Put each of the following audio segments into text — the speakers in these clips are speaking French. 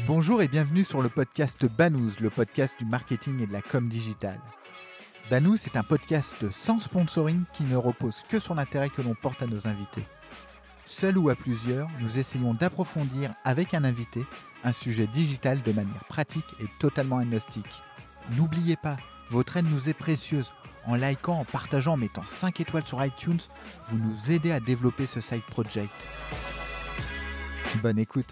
Bonjour et bienvenue sur le podcast Banous, le podcast du marketing et de la com digitale. Banous est un podcast sans sponsoring qui ne repose que sur l'intérêt que l'on porte à nos invités. Seul ou à plusieurs, nous essayons d'approfondir avec un invité un sujet digital de manière pratique et totalement agnostique. N'oubliez pas, votre aide nous est précieuse. En likant, en partageant, en mettant 5 étoiles sur iTunes, vous nous aidez à développer ce side project. Bonne écoute.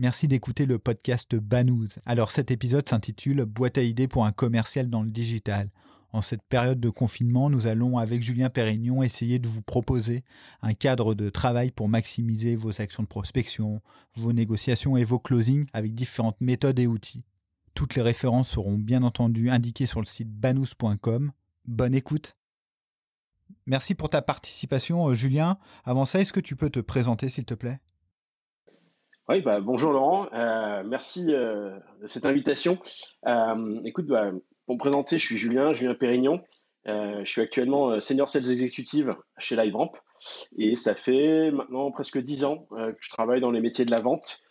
Merci d'écouter le podcast Banous. Alors cet épisode s'intitule « Boîte à idées pour un commercial dans le digital ». En cette période de confinement, nous allons avec Julien Pérignon essayer de vous proposer un cadre de travail pour maximiser vos actions de prospection, vos négociations et vos closings avec différentes méthodes et outils. Toutes les références seront bien entendu indiquées sur le site banous.com. Bonne écoute. Merci pour ta participation, Julien. Avant ça, est-ce que tu peux te présenter, s'il te plaît ? Oui, bonjour Laurent, merci de cette invitation. Écoute, pour me présenter, je suis Julien Pérignon. Je suis actuellement Senior Sales Executive chez LiveRamp et ça fait maintenant presque 10 ans que je travaille dans les métiers de la vente.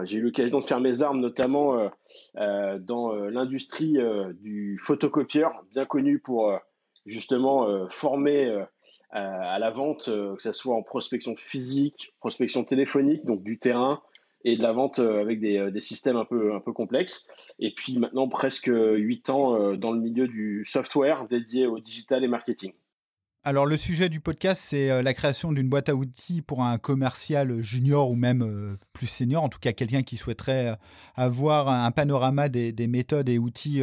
J'ai eu l'occasion de faire mes armes notamment dans l'industrie du photocopieur, bien connu pour justement former à la vente, que ce soit en prospection physique, prospection téléphonique, donc du terrain, et de la vente avec des systèmes un peu complexes. Et puis maintenant, presque 8 ans dans le milieu du software dédié au digital et marketing. Alors le sujet du podcast, c'est la création d'une boîte à outils pour un commercial junior ou même plus senior, en tout cas quelqu'un qui souhaiterait avoir un panorama des méthodes et outils.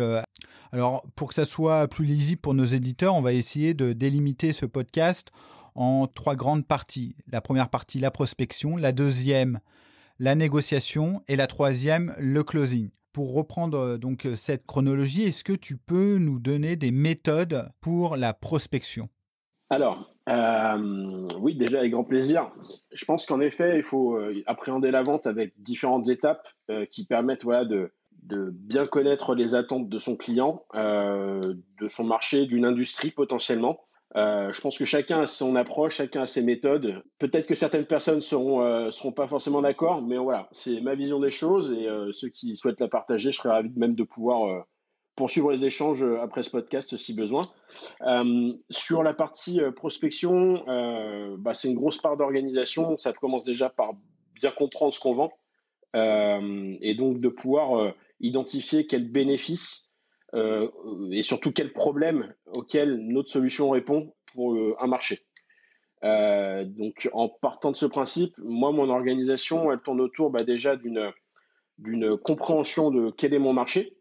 Alors pour que ça soit plus lisible pour nos éditeurs, on va essayer de délimiter ce podcast en 3 grandes parties. La première partie, la prospection, la deuxième, la négociation et la troisième, le closing. Pour reprendre donc cette chronologie, est-ce que tu peux nous donner des méthodes pour la prospection ? Alors, oui, déjà avec grand plaisir. Je pense qu'en effet, il faut appréhender la vente avec différentes étapes qui permettent de bien connaître les attentes de son client, de son marché, d'une industrie potentiellement. Je pense que chacun a son approche, chacun a ses méthodes. Peut-être que certaines personnes seront pas forcément d'accord, mais voilà, c'est ma vision des choses et ceux qui souhaitent la partager, je serais ravi même de pouvoir poursuivre les échanges après ce podcast si besoin. Sur la partie prospection, c'est une grosse part d'organisation. Ça commence déjà par bien comprendre ce qu'on vend et donc de pouvoir identifier quels bénéfices et surtout quels problèmes auxquels notre solution répond pour un marché. Donc en partant de ce principe, moi, mon organisation, elle tourne autour déjà d'une compréhension de quel est mon marché,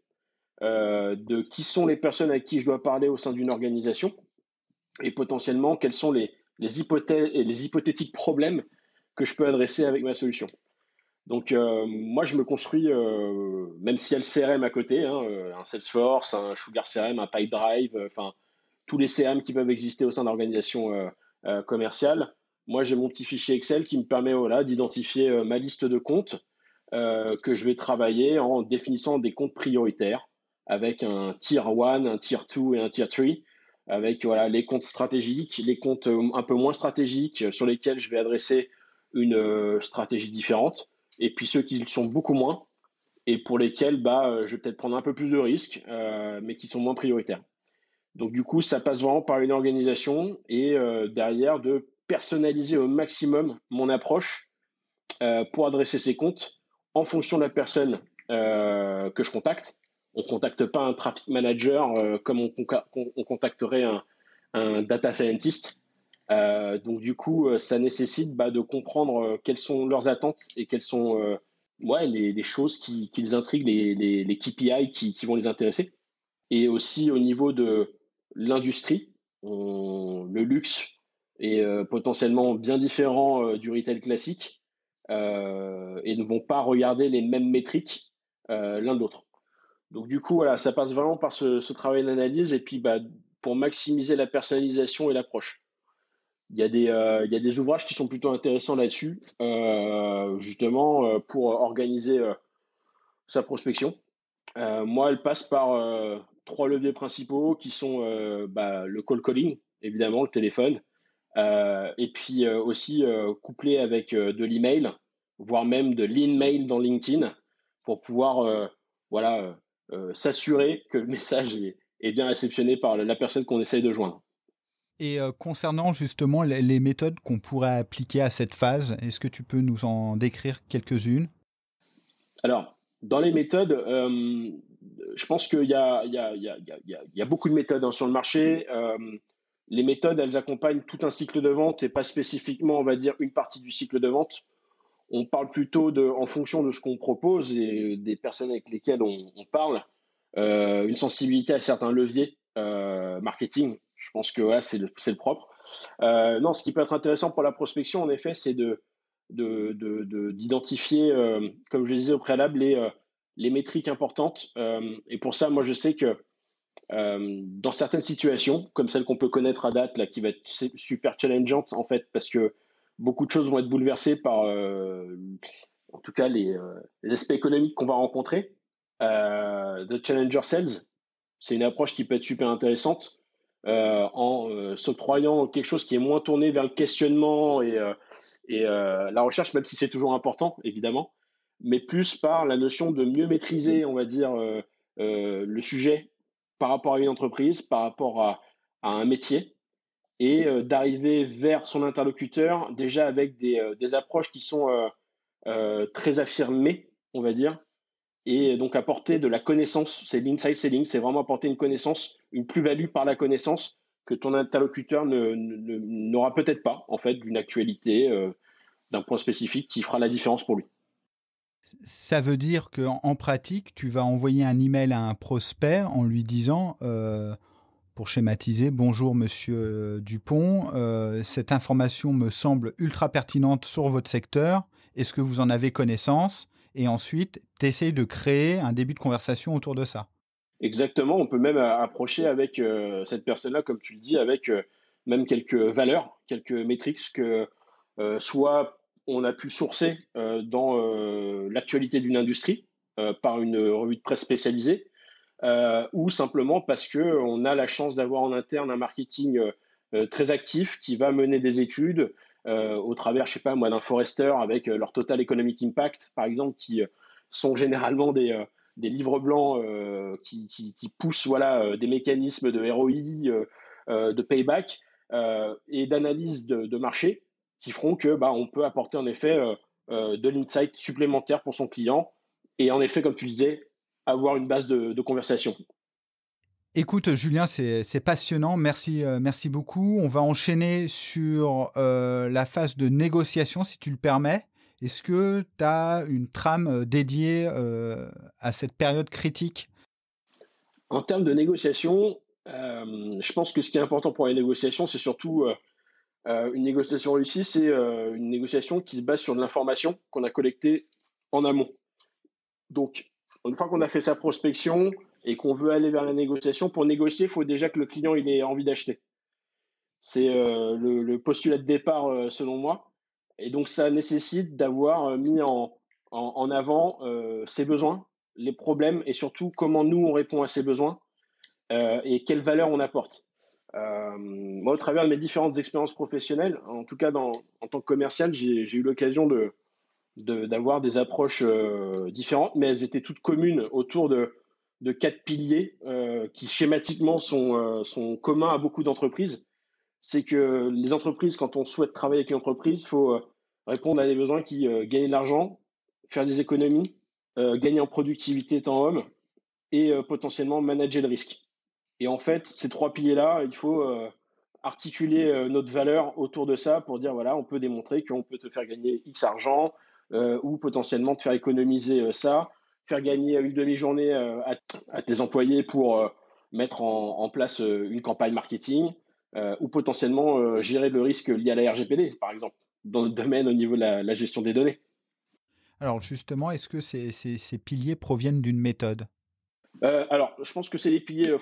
de qui sont les personnes avec qui je dois parler au sein d'une organisation et potentiellement quels sont les hypothèses et les hypothétiques problèmes que je peux adresser avec ma solution. Donc moi je me construis, même s'il y a le CRM à côté, un Salesforce, un Sugar CRM, un Pipedrive, tous les CRM qui peuvent exister au sein d'organisations commerciales. Moi j'ai mon petit fichier Excel qui me permet d'identifier ma liste de comptes que je vais travailler en définissant des comptes prioritaires avec un tier 1, un tier 2 et un tier 3, avec les comptes stratégiques, les comptes un peu moins stratégiques sur lesquels je vais adresser une stratégie différente, et puis ceux qui le sont beaucoup moins et pour lesquels je vais peut-être prendre un peu plus de risques, mais qui sont moins prioritaires. Donc du coup, ça passe vraiment par une organisation et derrière de personnaliser au maximum mon approche pour adresser ces comptes en fonction de la personne que je contacte. On ne contacte pas un traffic manager comme on contacterait un data scientist. Donc du coup, ça nécessite de comprendre quelles sont leurs attentes et quelles sont les choses qui les intriguent, les KPI qui vont les intéresser. Et aussi au niveau de l'industrie, le luxe est potentiellement bien différent du retail classique et ne vont pas regarder les mêmes métriques l'un de l'autre. Donc du coup, ça passe vraiment par ce travail d'analyse et puis pour maximiser la personnalisation et l'approche. Il y a des ouvrages qui sont plutôt intéressants là-dessus, justement pour organiser sa prospection. Moi, elle passe par 3 leviers principaux qui sont le call calling, évidemment, le téléphone, Et puis aussi couplé avec de l'email, voire même de l'in-mail dans LinkedIn pour pouvoir s'assurer que le message est bien réceptionné par la personne qu'on essaye de joindre. Et concernant justement les méthodes qu'on pourrait appliquer à cette phase, est-ce que tu peux nous en décrire quelques-unes? Alors, dans les méthodes, je pense qu'il y a beaucoup de méthodes sur le marché. Les méthodes, elles accompagnent tout un cycle de vente et pas spécifiquement, on va dire, une partie du cycle de vente. On parle plutôt en fonction de ce qu'on propose et des personnes avec lesquelles on parle, une sensibilité à certains leviers marketing. Je pense que ouais, c'est le propre. Non, ce qui peut être intéressant pour la prospection, en effet, c'est d'identifier, comme je le disais au préalable, les métriques importantes. Et pour ça, moi, je sais que dans certaines situations, comme celle qu'on peut connaître à date, là, qui va être super challengeante, en fait, parce que beaucoup de choses vont être bouleversées par, en tout cas, les aspects économiques qu'on va rencontrer. The Challenger Sales, c'est une approche qui peut être super intéressante en s'octroyant quelque chose qui est moins tourné vers le questionnement et la recherche, même si c'est toujours important, évidemment, mais plus par la notion de mieux maîtriser, on va dire, le sujet par rapport à une entreprise, par rapport à un métier, et d'arriver vers son interlocuteur déjà avec des approches qui sont très affirmées, on va dire, et donc apporter de la connaissance. C'est l'inside selling, c'est vraiment apporter une connaissance, une plus-value par la connaissance que ton interlocuteur n'aura peut-être pas, en fait, d'une actualité, d'un point spécifique qui fera la différence pour lui. Ça veut dire qu'en pratique, tu vas envoyer un email à un prospect en lui disant, pour schématiser, bonjour monsieur Dupont, cette information me semble ultra pertinente sur votre secteur. Est-ce que vous en avez connaissance? Et ensuite, tu essayes de créer un début de conversation autour de ça. Exactement, on peut même approcher avec cette personne-là, comme tu le dis, avec même quelques valeurs, quelques métriques que soit on a pu sourcer dans l'actualité d'une industrie par une revue de presse spécialisée, ou simplement parce qu'on a la chance d'avoir en interne un marketing très actif qui va mener des études au travers, je sais pas moi, d'un Forrester avec leur Total Economic Impact, par exemple, qui sont généralement des livres blancs qui poussent voilà, des mécanismes de ROI, de payback et d'analyse de marché qui feront que on peut apporter en effet de l'insight supplémentaire pour son client et en effet, comme tu disais, avoir une base de conversation. Écoute, Julien, c'est passionnant. Merci, merci beaucoup. On va enchaîner sur la phase de négociation, si tu le permets. Est-ce que tu as une trame dédiée à cette période critique? En termes de négociation, je pense que ce qui est important pour les négociations, c'est surtout une négociation réussie, c'est une négociation qui se base sur de l'information qu'on a collectée en amont. Donc, une fois qu'on a fait sa prospection et qu'on veut aller vers la négociation, pour négocier, il faut déjà que le client il ait envie d'acheter. C'est le postulat de départ selon moi. Et donc, ça nécessite d'avoir mis en avant ses besoins, les problèmes et surtout comment nous, on répond à ces besoins et quelle valeur on apporte. Moi, au travers de mes différentes expériences professionnelles, en tout cas en tant que commercial, j'ai eu l'occasion d'avoir des approches différentes, mais elles étaient toutes communes autour de 4 piliers qui schématiquement sont communs à beaucoup d'entreprises. C'est que les entreprises, quand on souhaite travailler avec une entreprise, il faut répondre à des besoins qui gagnent de l'argent, faire des économies, gagner en productivité temps homme et potentiellement manager le risque. Et en fait, ces 3 piliers-là, il faut articuler notre valeur autour de ça pour dire, voilà, on peut démontrer qu'on peut te faire gagner X argent ou potentiellement te faire économiser ça, faire gagner une demi-journée à tes employés pour mettre en place une campagne marketing ou potentiellement gérer le risque lié à la RGPD, par exemple, dans le domaine au niveau de la gestion des données. Alors justement, est-ce que ces piliers proviennent d'une méthode? Alors, je pense que c'est les piliers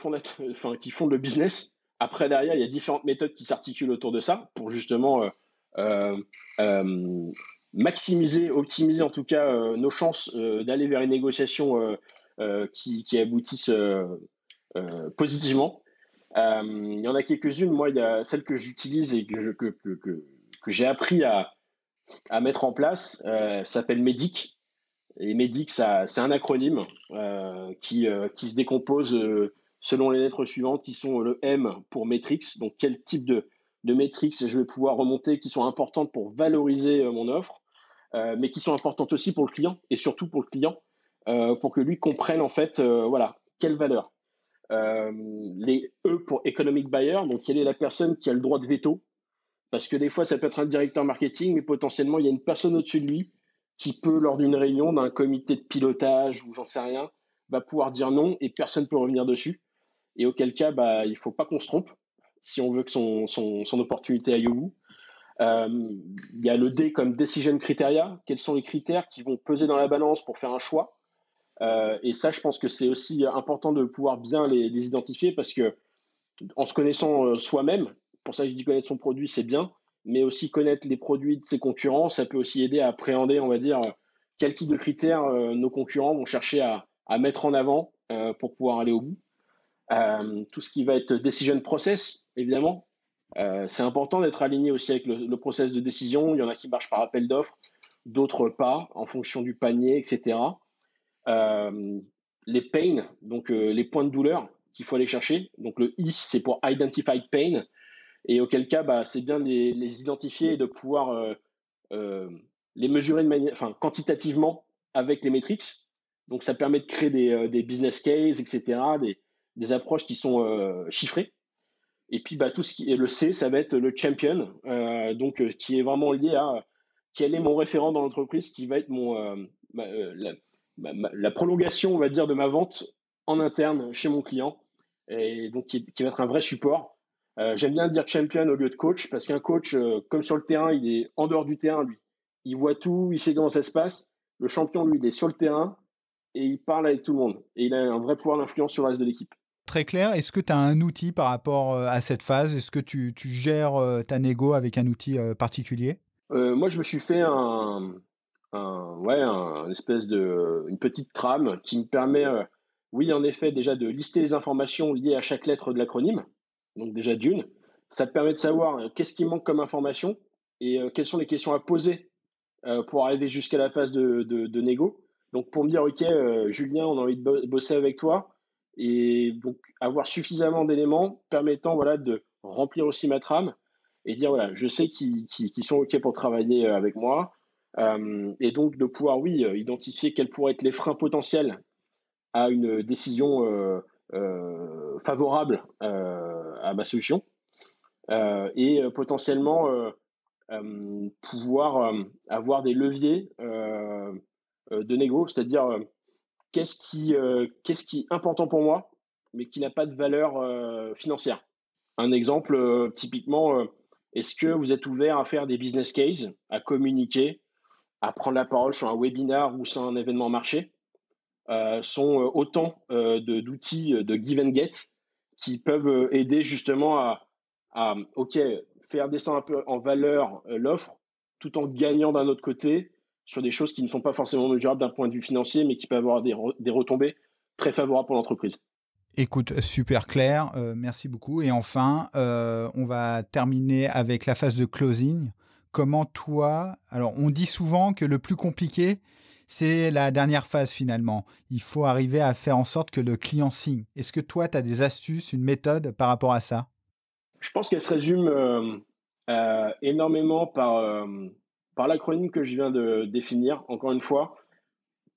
qui fondent le business. Après, derrière, il y a différentes méthodes qui s'articulent autour de ça pour justement euh, euh, maximiser, optimiser en tout cas nos chances d'aller vers une négociation qui aboutisse positivement. Il y en a quelques-unes. Moi, il y a celle que j'utilise et que j'ai appris à mettre en place, s'appelle MEDIC. Et MEDIC, c'est un acronyme qui se décompose selon les lettres suivantes, qui sont le M pour Matrix, donc quel type de métriques je vais pouvoir remonter qui sont importantes pour valoriser mon offre, mais qui sont importantes aussi pour le client, et surtout pour le client, pour que lui comprenne en fait, voilà, quelle valeur. Les E pour Economic Buyer, donc quelle est la personne qui a le droit de veto, parce que des fois ça peut être un directeur marketing, mais potentiellement il y a une personne au-dessus de lui qui peut, lors d'une réunion, d'un comité de pilotage ou j'en sais rien, va pouvoir dire non et personne ne peut revenir dessus. Et auquel cas, il ne faut pas qu'on se trompe si on veut que son opportunité aille au bout. Il y a le D comme Decision Criteria. Quels sont les critères qui vont peser dans la balance pour faire un choix? Et ça, je pense que c'est aussi important de pouvoir bien les identifier parce que en se connaissant soi-même, pour ça que je dis connaître son produit, c'est bien, mais aussi connaître les produits de ses concurrents, ça peut aussi aider à appréhender, on va dire, quel type de critères nos concurrents vont chercher à mettre en avant pour pouvoir aller au bout. Tout ce qui va être decision process, évidemment. C'est important d'être aligné aussi avec le process de décision. Il y en a qui marchent par appel d'offres, d'autres pas, en fonction du panier, etc. Les pains, donc les points de douleur qu'il faut aller chercher. Donc le I, c'est pour Identified Pain. Et auquel cas, c'est bien de les identifier et de pouvoir les mesurer quantitativement avec les métriques. Donc ça permet de créer des business cases, etc., des approches qui sont chiffrées. Et puis tout ce qui est le C, ça va être le champion, qui est vraiment lié à quel est mon référent dans l'entreprise, qui va être la prolongation, on va dire, de ma vente en interne chez mon client, et donc qui va être un vrai support. J'aime bien dire champion au lieu de coach, parce qu'un coach, comme sur le terrain, il est en dehors du terrain, lui. Il voit tout, il sait comment ça se passe. Le champion, lui, il est sur le terrain et il parle avec tout le monde. Et il a un vrai pouvoir d'influence sur le reste de l'équipe. Très clair. Est-ce que tu as un outil par rapport à cette phase? Est-ce que tu gères ta négo avec un outil particulier? Moi, je me suis fait une petite trame qui me permet, oui, en effet, déjà de lister les informations liées à chaque lettre de l'acronyme. Donc déjà d'une, ça te permet de savoir qu'est-ce qui manque comme information et quelles sont les questions à poser pour arriver jusqu'à la phase de négo. Donc pour me dire, ok, Julien, on a envie de bosser avec toi, et donc avoir suffisamment d'éléments permettant de remplir aussi ma trame et dire voilà, je sais qu'ils sont ok pour travailler avec moi, et donc de pouvoir identifier quels pourraient être les freins potentiels à une décision favorable à ma solution, et potentiellement pouvoir avoir des leviers de négo, c'est-à-dire qu'est-ce qui est important pour moi, mais qui n'a pas de valeur financière. Un exemple, typiquement, est-ce que vous êtes ouvert à faire des business cases, à communiquer, à prendre la parole sur un webinar ou sur un événement marché? Sont autant d'outils de give and get qui peuvent aider justement à faire descendre un peu en valeur l'offre tout en gagnant d'un autre côté sur des choses qui ne sont pas forcément mesurables d'un point de vue financier, mais qui peuvent avoir des retombées très favorables pour l'entreprise. Écoute, super clair, merci beaucoup. Et enfin, on va terminer avec la phase de closing. Comment toi... Alors, on dit souvent que le plus compliqué, c'est la dernière phase finalement. Il faut arriver à faire en sorte que le client signe. Est-ce que toi, tu as des astuces, une méthode par rapport à ça? Je pense qu'elle se résume énormément par l'acronyme que je viens de définir. Encore une fois,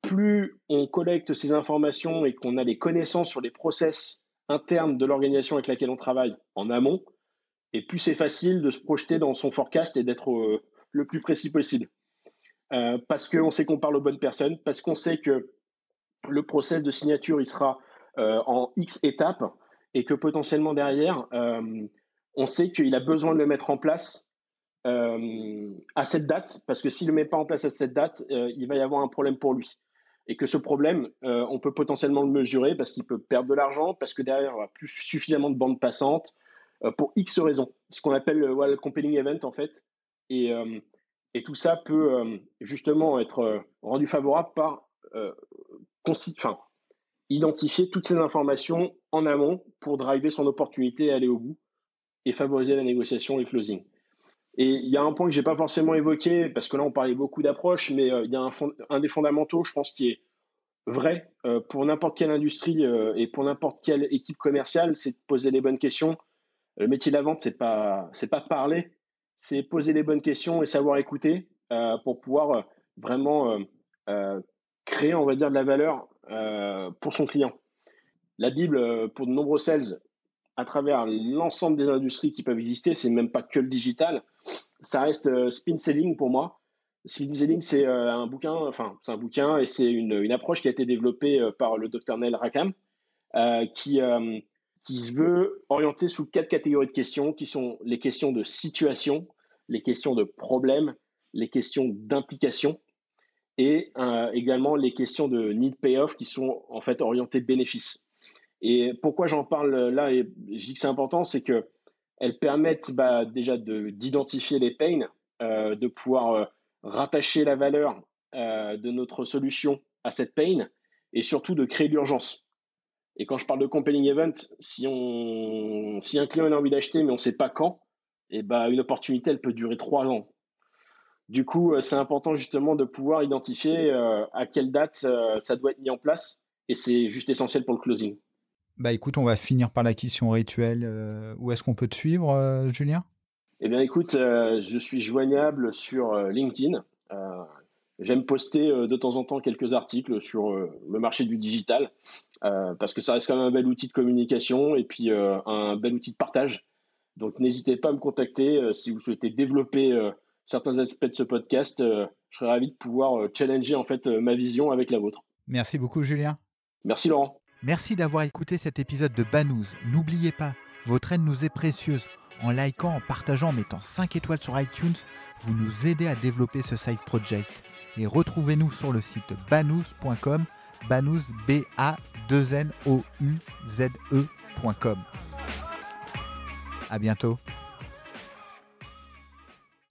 plus on collecte ces informations et qu'on a les connaissances sur les process internes de l'organisation avec laquelle on travaille en amont, et plus c'est facile de se projeter dans son forecast et d'être le plus précis possible. Parce qu'on sait qu'on parle aux bonnes personnes, parce qu'on sait que le process de signature il sera en X étapes et que potentiellement derrière, on sait qu'il a besoin de le mettre en place à cette date, parce que s'il ne le met pas en place à cette date, il va y avoir un problème pour lui. Et que ce problème, on peut potentiellement le mesurer parce qu'il peut perdre de l'argent, parce que derrière, il n'y aura plus suffisamment de bandes passantes, pour X raisons. Ce qu'on appelle le compelling event, en fait. Et, et tout ça peut justement être rendu favorable par identifier toutes ces informations en amont pour driver son opportunité et aller au bout et favoriser la négociation et le closing. Et il y a un point que je n'ai pas forcément évoqué, parce que là, on parlait beaucoup d'approches, mais il y a un des fondamentaux, je pense, qui est vrai pour n'importe quelle industrie et pour n'importe quelle équipe commerciale, c'est de poser les bonnes questions. Le métier de la vente, c'est pas parler, c'est poser les bonnes questions et savoir écouter pour pouvoir vraiment créer, on va dire, de la valeur pour son client. La Bible, pour de nombreux sales, à travers l'ensemble des industries qui peuvent exister, c'est même pas que le digital, ça reste spin selling pour moi. Spin selling, c'est un bouquin et c'est une approche qui a été développée par le Dr Neil Rackham qui se veut orienter sous 4 catégories de questions qui sont les questions de situation, les questions de problème, les questions d'implication et également les questions de need payoff qui sont en fait orientées bénéfices. Et pourquoi j'en parle là et je dis que c'est important, c'est qu'elles permettent déjà d'identifier les pains, de pouvoir rattacher la valeur de notre solution à cette pain et surtout de créer de l'urgence. Et quand je parle de compelling event, si un client a envie d'acheter mais on ne sait pas quand, une opportunité elle peut durer 3 ans. Du coup, c'est important justement de pouvoir identifier à quelle date ça doit être mis en place et c'est juste essentiel pour le closing. Écoute, on va finir par la question rituelle. Où est-ce qu'on peut te suivre, Julien ? Eh bien, écoute, je suis joignable sur LinkedIn. J'aime poster de temps en temps quelques articles sur le marché du digital parce que ça reste quand même un bel outil de communication et puis un bel outil de partage. Donc, n'hésitez pas à me contacter si vous souhaitez développer certains aspects de ce podcast. Je serais ravi de pouvoir challenger en fait ma vision avec la vôtre. Merci beaucoup, Julien. Merci, Laurent. Merci d'avoir écouté cet épisode de Banous. N'oubliez pas, votre aide nous est précieuse. En likant, en partageant, en mettant 5 étoiles sur iTunes, vous nous aidez à développer ce side project. Et retrouvez-nous sur le site banous.com, banous, B-A-2-N-O-U-Z-E.com. À bientôt.